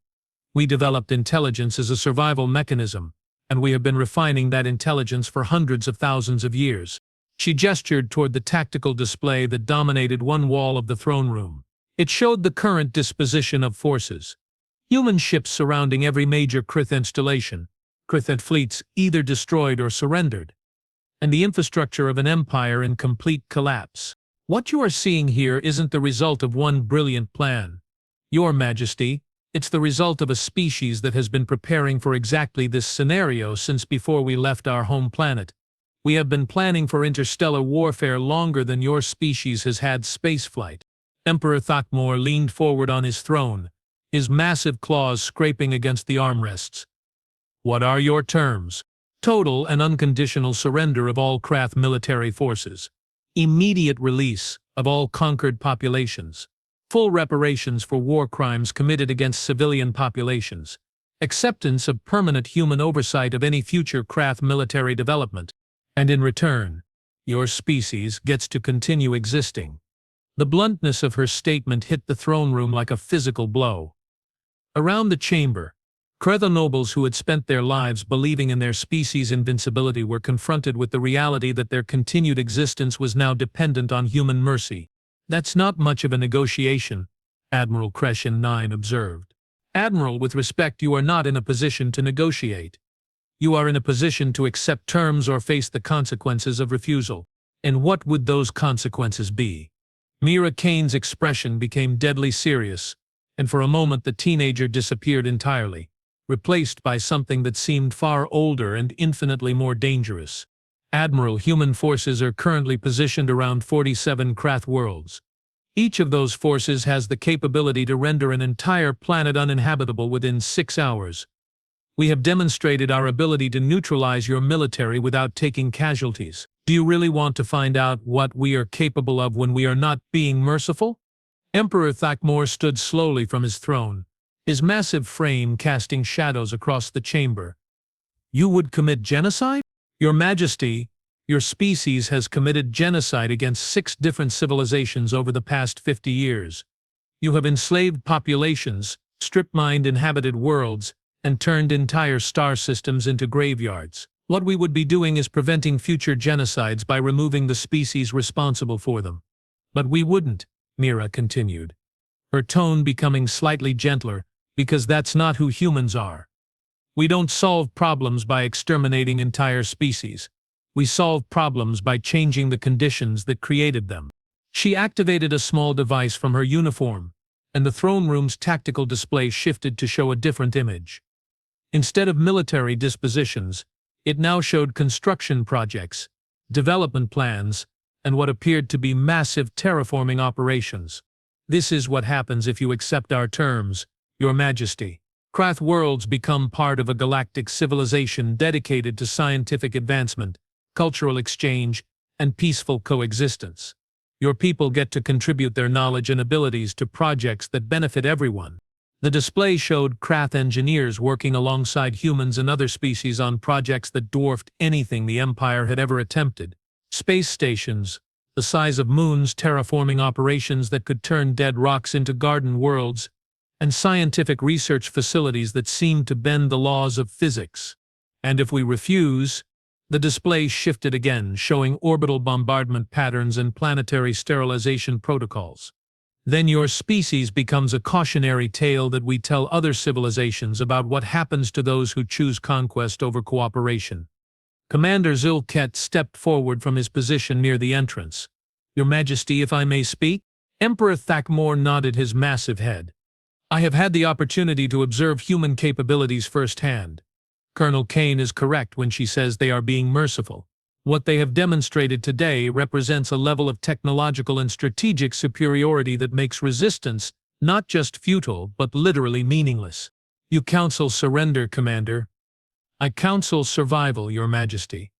We developed intelligence as a survival mechanism, and we have been refining that intelligence for hundreds of thousands of years." She gestured toward the tactical display that dominated one wall of the throne room. It showed the current disposition of forces. Human ships surrounding every major Krath installation, Krath fleets either destroyed or surrendered, and the infrastructure of an empire in complete collapse. "What you are seeing here isn't the result of one brilliant plan, Your Majesty. It's the result of a species that has been preparing for exactly this scenario since before we left our home planet. We have been planning for interstellar warfare longer than your species has had spaceflight." Emperor Thakmor leaned forward on his throne, his massive claws scraping against the armrests. "What are your terms?" "Total and unconditional surrender of all Krath military forces. Immediate release of all conquered populations. Full reparations for war crimes committed against civilian populations. Acceptance of permanent human oversight of any future Krath military development. And in return, your species gets to continue existing." The bluntness of her statement hit the throne room like a physical blow. Around the chamber, Krath nobles who had spent their lives believing in their species' invincibility were confronted with the reality that their continued existence was now dependent on human mercy. "That's not much of a negotiation," Admiral Kresh-9 observed. "Admiral, with respect, you are not in a position to negotiate. You are in a position to accept terms or face the consequences of refusal." "And what would those consequences be?" Mira Kane's expression became deadly serious, and for a moment the teenager disappeared entirely, replaced by something that seemed far older and infinitely more dangerous. "Admiral, human forces are currently positioned around 47 Krath worlds. Each of those forces has the capability to render an entire planet uninhabitable within 6 hours. We have demonstrated our ability to neutralize your military without taking casualties. Do you really want to find out what we are capable of when we are not being merciful?" Emperor Thakmor stood slowly from his throne, his massive frame casting shadows across the chamber. "You would commit genocide?" "Your Majesty, your species has committed genocide against 6 different civilizations over the past 50 years. You have enslaved populations, strip-mined inhabited worlds, and turned entire star systems into graveyards. What we would be doing is preventing future genocides by removing the species responsible for them." "But we wouldn't," Mira continued, her tone becoming slightly gentler, "because that's not who humans are. We don't solve problems by exterminating entire species. We solve problems by changing the conditions that created them." She activated a small device from her uniform, and the throne room's tactical display shifted to show a different image. Instead of military dispositions, it now showed construction projects, development plans, and what appeared to be massive terraforming operations. This is what happens if you accept our terms, Your Majesty. Krath worlds become part of a galactic civilization dedicated to scientific advancement, cultural exchange, and peaceful coexistence. Your people get to contribute their knowledge and abilities to projects that benefit everyone. The display showed Krath engineers working alongside humans and other species on projects that dwarfed anything the Empire had ever attempted. Space stations, the size of moons, terraforming operations that could turn dead rocks into garden worlds, and scientific research facilities that seemed to bend the laws of physics. And if we refuse, the display shifted again, showing orbital bombardment patterns and planetary sterilization protocols. Then your species becomes a cautionary tale that we tell other civilizations about what happens to those who choose conquest over cooperation. Commander Zilket stepped forward from his position near the entrance. Your Majesty, if I may speak? Emperor Thakmor nodded his massive head. I have had the opportunity to observe human capabilities firsthand. Colonel Kane is correct when she says they are being merciful. What they have demonstrated today represents a level of technological and strategic superiority that makes resistance not just futile but literally meaningless. You counsel surrender, Commander. I counsel survival, Your Majesty.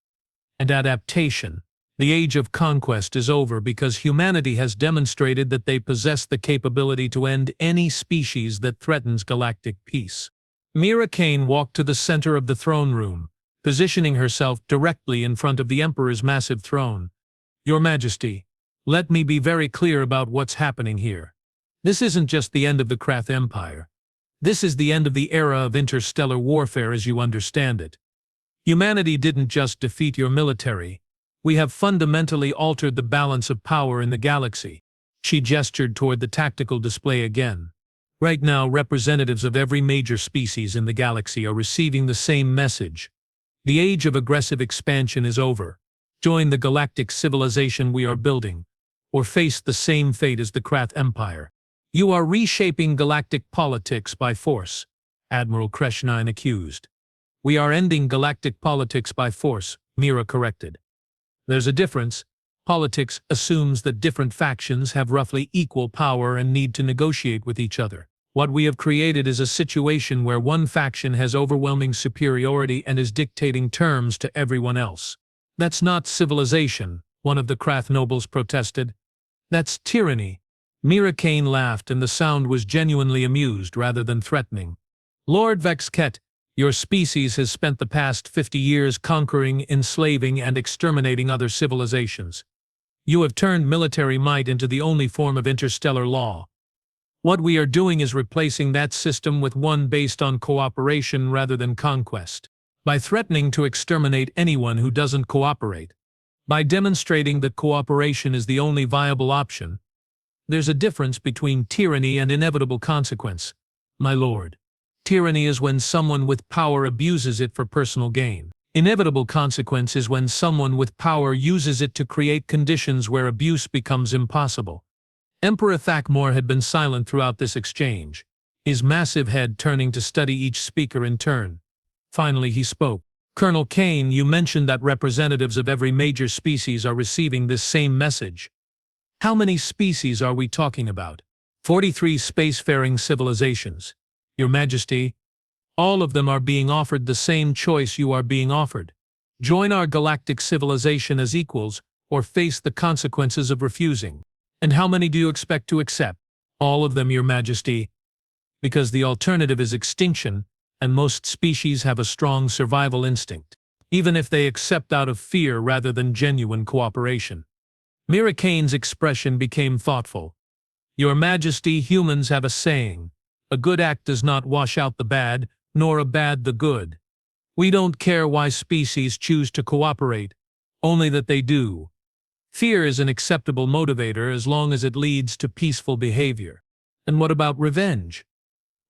And adaptation. The age of conquest is over because humanity has demonstrated that they possess the capability to end any species that threatens galactic peace. Mira Kane walked to the center of the throne room, positioning herself directly in front of the Emperor's massive throne. Your Majesty, let me be very clear about what's happening here. This isn't just the end of the Krath Empire. This is the end of the era of interstellar warfare as you understand it. Humanity didn't just defeat your military. We have fundamentally altered the balance of power in the galaxy. She gestured toward the tactical display again. Right now, representatives of every major species in the galaxy are receiving the same message. The age of aggressive expansion is over. Join the galactic civilization we are building, or face the same fate as the Krath Empire. You are reshaping galactic politics by force, Admiral Kreshnine accused. We are ending galactic politics by force, Mira corrected. There's a difference. Politics assumes that different factions have roughly equal power and need to negotiate with each other. What we have created is a situation where one faction has overwhelming superiority and is dictating terms to everyone else. That's not civilization, one of the Krath nobles protested. That's tyranny. Mira Kane laughed, and the sound was genuinely amused rather than threatening. Lord Vexket, your species has spent the past 50 years conquering, enslaving, and exterminating other civilizations. You have turned military might into the only form of interstellar law. What we are doing is replacing that system with one based on cooperation rather than conquest. By threatening to exterminate anyone who doesn't cooperate. By demonstrating that cooperation is the only viable option. There's a difference between tyranny and inevitable consequence, my lord. Tyranny is when someone with power abuses it for personal gain. Inevitable consequence is when someone with power uses it to create conditions where abuse becomes impossible. Emperor Thakmor had been silent throughout this exchange, his massive head turning to study each speaker in turn. Finally he spoke. Colonel Kane, you mentioned that representatives of every major species are receiving this same message. How many species are we talking about? 43 spacefaring civilizations. Your Majesty, all of them are being offered the same choice you are being offered. Join our galactic civilization as equals, or face the consequences of refusing. And how many do you expect to accept? All of them, Your Majesty. Because the alternative is extinction, and most species have a strong survival instinct, even if they accept out of fear rather than genuine cooperation. Mira Kane's expression became thoughtful. Your Majesty, humans have a saying. A good act does not wash out the bad, nor a bad the good. We don't care why species choose to cooperate, only that they do. Fear is an acceptable motivator as long as it leads to peaceful behavior. And what about revenge?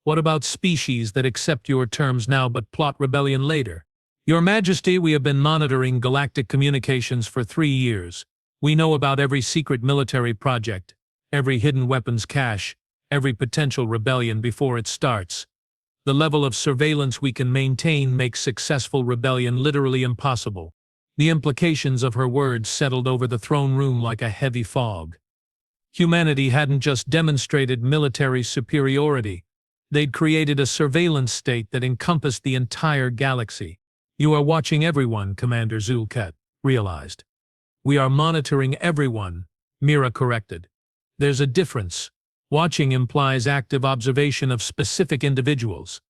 What about species that accept your terms now but plot rebellion later? Your Majesty, we have been monitoring galactic communications for 3 years. We know about every secret military project, every hidden weapons cache, every potential rebellion before it starts. The level of surveillance we can maintain makes successful rebellion literally impossible. The implications of her words settled over the throne room like a heavy fog. Humanity hadn't just demonstrated military superiority. They'd created a surveillance state that encompassed the entire galaxy. "You are watching everyone," Commander Zulket realized. "We are monitoring everyone," Mira corrected. "There's a difference. Watching implies active observation of specific individuals.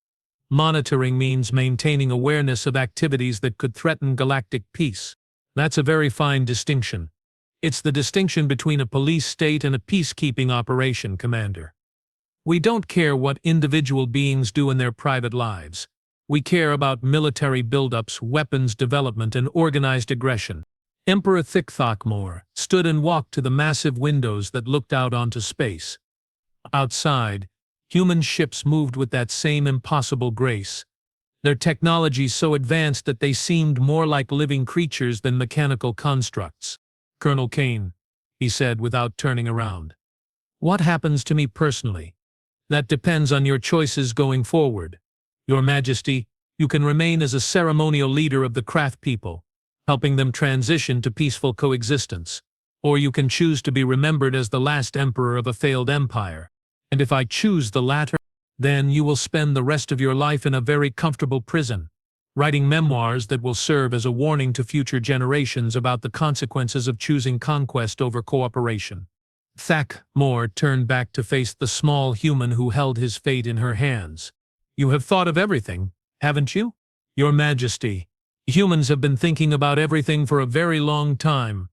Monitoring means maintaining awareness of activities that could threaten galactic peace. That's a very fine distinction. It's the distinction between a police state and a peacekeeping operation, Commander. We don't care what individual beings do in their private lives. We care about military buildups, weapons development, and organized aggression." Emperor Thakmor stood and walked to the massive windows that looked out onto space. Outside, human ships moved with that same impossible grace, their technology so advanced that they seemed more like living creatures than mechanical constructs. "Colonel Kane," he said without turning around. "What happens to me personally? That depends on your choices going forward. Your Majesty, you can remain as a ceremonial leader of the Krath people, helping them transition to peaceful coexistence. Or you can choose to be remembered as the last emperor of a failed empire. And if I choose the latter, then you will spend the rest of your life in a very comfortable prison, writing memoirs that will serve as a warning to future generations about the consequences of choosing conquest over cooperation." Thakmor turned back to face the small human who held his fate in her hands. "You have thought of everything, haven't you?" "Your Majesty, humans have been thinking about everything for a very long time.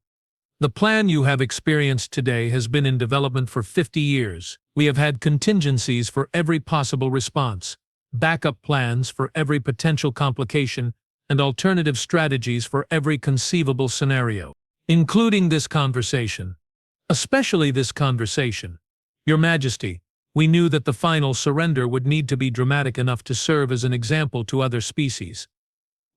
The plan you have experienced today has been in development for 50 years. We have had contingencies for every possible response, backup plans for every potential complication, and alternative strategies for every conceivable scenario, including this conversation. Especially this conversation. Your Majesty, we knew that the final surrender would need to be dramatic enough to serve as an example to other species.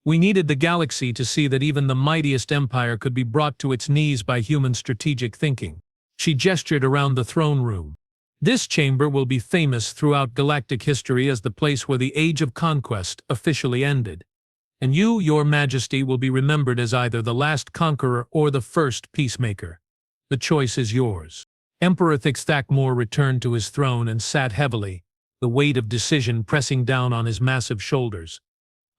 We needed the galaxy to see that even the mightiest empire could be brought to its knees by human strategic thinking." She gestured around the throne room. "This chamber will be famous throughout galactic history as the place where the Age of Conquest officially ended. And you, Your Majesty, will be remembered as either the last conqueror or the first peacemaker. The choice is yours." Emperor Thakmor returned to his throne and sat heavily, the weight of decision pressing down on his massive shoulders.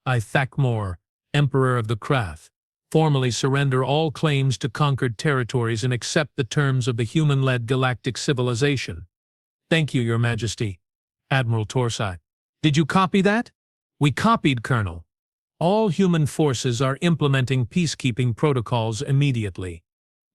"I, Thakmor, Emperor of the Krath, formally surrender all claims to conquered territories and accept the terms of the human-led galactic civilization." "Thank you, Your Majesty." Admiral Torsai. "Did you copy that?" "We copied, Colonel. All human forces are implementing peacekeeping protocols immediately."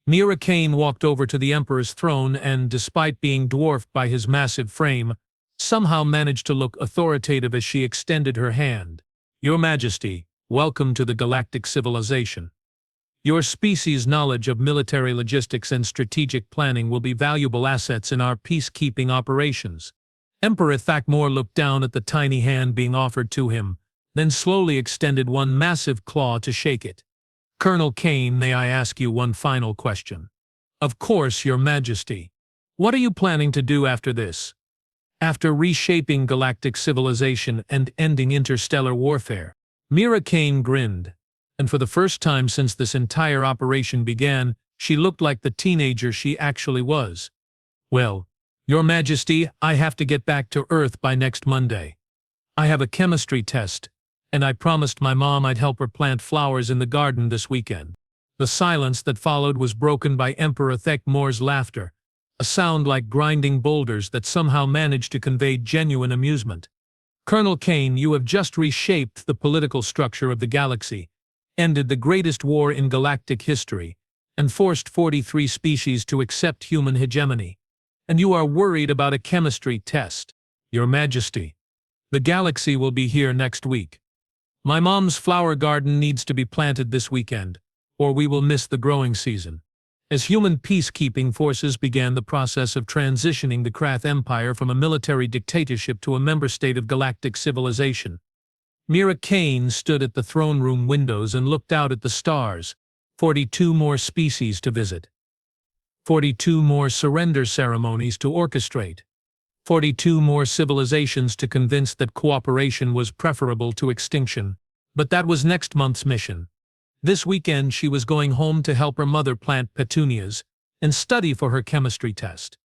Mira Kane walked over to the Emperor's throne and, despite being dwarfed by his massive frame, somehow managed to look authoritative as she extended her hand. "Your Majesty, welcome to the galactic civilization. Your species' knowledge of military logistics and strategic planning will be valuable assets in our peacekeeping operations." Emperor Thakmor looked down at the tiny hand being offered to him, then slowly extended one massive claw to shake it. "Colonel Kane, may I ask you one final question?" "Of course, Your Majesty. What are you planning to do after this? After reshaping galactic civilization and ending interstellar warfare?" Mira Kane grinned, and for the first time since this entire operation began, she looked like the teenager she actually was. "Well, Your Majesty, I have to get back to Earth by next Monday. I have a chemistry test, and I promised my mom I'd help her plant flowers in the garden this weekend." The silence that followed was broken by Emperor Thakmor's laughter, a sound like grinding boulders that somehow managed to convey genuine amusement. "Colonel Kane, you have just reshaped the political structure of the galaxy, ended the greatest war in galactic history, and forced 43 species to accept human hegemony. And you are worried about a chemistry test. Your Majesty, the galaxy will be here next week. My mom's flower garden needs to be planted this weekend, or we will miss the growing season." As human peacekeeping forces began the process of transitioning the Krath Empire from a military dictatorship to a member state of galactic civilization, Mira Kane stood at the throne room windows and looked out at the stars. 42 more species to visit. 42 more surrender ceremonies to orchestrate. 42 more civilizations to convince that cooperation was preferable to extinction. But that was next month's mission. This weekend she was going home to help her mother plant petunias and study for her chemistry test.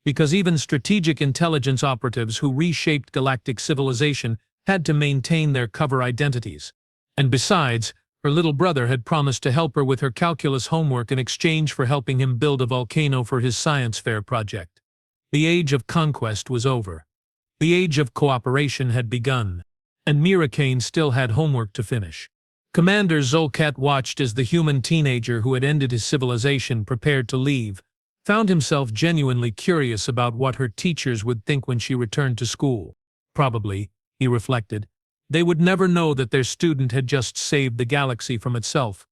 Because even strategic intelligence operatives who reshaped galactic civilization had to maintain their cover identities. And besides, her little brother had promised to help her with her calculus homework in exchange for helping him build a volcano for his science fair project. The age of conquest was over. The age of cooperation had begun, and Mira Kane still had homework to finish. Commander Zolcat watched as the human teenager who had ended his civilization prepared to leave, found himself genuinely curious about what her teachers would think when she returned to school. Probably, he reflected, they would never know that their student had just saved the galaxy from itself.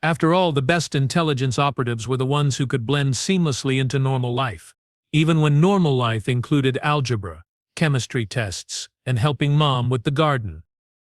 After all, the best intelligence operatives were the ones who could blend seamlessly into normal life, even when normal life included algebra, chemistry tests, and helping mom with the garden.